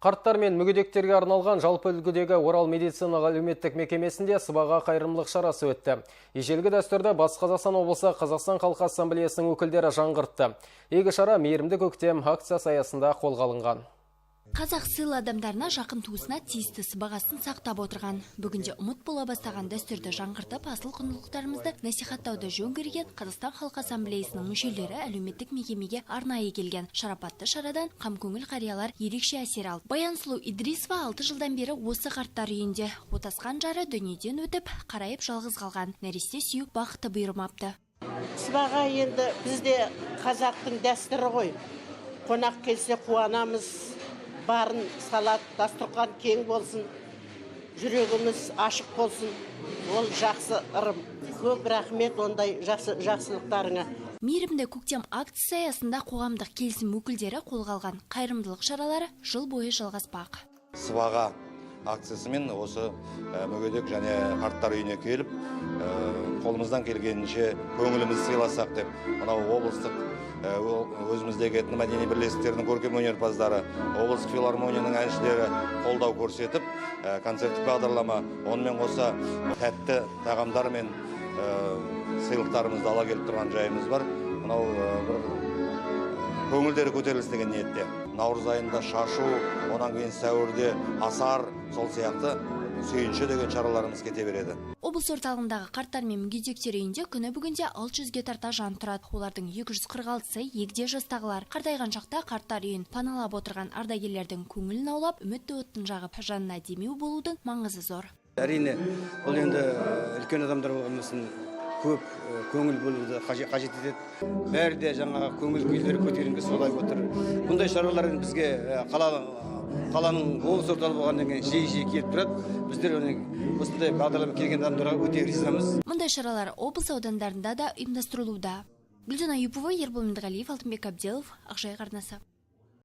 Қарттар мен мүгедектерге арналған жалпы үлгідегі Орал медициналық әлеуметтік мекемесінде сыбаға қайырымдылық шарасы өтті. Ежелгі дәстүрді Батыс Қазақстан облысы Қазақстан халқы ассамблеясының өкілдері жаңғыртты. Игі шара мейірімді көктем акциясы аясында қолға алынған. Қазақ сыйлы адамдарына жақын туысына тиісті сыбағасын сақтап отырған. Бүгінде ұмыт бола бастаған дәстүрді жаңғыртып, асыл құндылықтарымызды насихаттауды жөн көрген Қазақстан халқы ассамблеясының мүшелері әлеуметтік мекемеге арнайы келген. Шарапатты шарадан қамкөңіл қариялар ерекше әсер алды. Баян Сұлу Идрисова 6 жылдан бері осы қарттар үйінде. Отасқан жары дүниеден өтіп, қарайып жалғыз қалған. Нәресте сүйіп бақыты бұйырмапты. Сыбаға енді бізде қазақтың дәстүрі ғой. Қонақ келсе қуанамыз. Барын салат, дастұрқан кең болсын, жүрегіміз ашық болсын, ол жақсы ырым. Көп рахмет ондай жақсылықтарыңа. Мейірімді көктем акциясы аясында қоғамдық келісім өкілдері қолға алған қайырымдылық шаралары жыл бойы жалғаспақ. Сыбаға акциясымен осы мүгедек және қарттар үйіне келіп, қолымыздан келгенінше көңілімізді сыйласақ деп, мынау облыстық өзіміздегі этномәдени бірлестіктердің көркем өнерпаздары, облыстық филармонияның әншілері қолдау көрсетіп, концерттік бағдарлама, онымен қоса тәтті тағамдар мен сыйлықтарымызды ала келіп тұрған жайымыз бар. Мынау бір көңілдері көтерілсін деген ниетте. Наурыз айында шашу, онан кейін сәуірде асар, сол сияқты сүйінші деген шараларымыз кете береді. Облыс орталығындағы қарттар мен мүгедектер үйінде күні бүгінде 600-ге тарта жан тұрады. Олардың 246-сы егде жастағылар. Қартайған шақта қарттар үйін паналап отырған ардагерлердің көңілін аулап, үмітті оттың жағып жанына демеу болудың маңызы зор. Әрине, бұл енді үлкен адамдар болғанымен көп көңіл бөлуді қажет етеді. Бәрі де жаңағы көңіл күйлері көтеріңкі солай отыр. Бұндай шаралар бізге қаланың облыс орталығы болғаннан кейін жиі келіп тұрады. Біздер осындай бағдарлама келген адамдарға өте ризамыз. Мұндай шаралар облыс аудандарында да ұйымдастырылуда. Гүлжан Аюпова, Ербол Меңдіғалиев, Алтынбек Абделов, Ақжайық арнасы.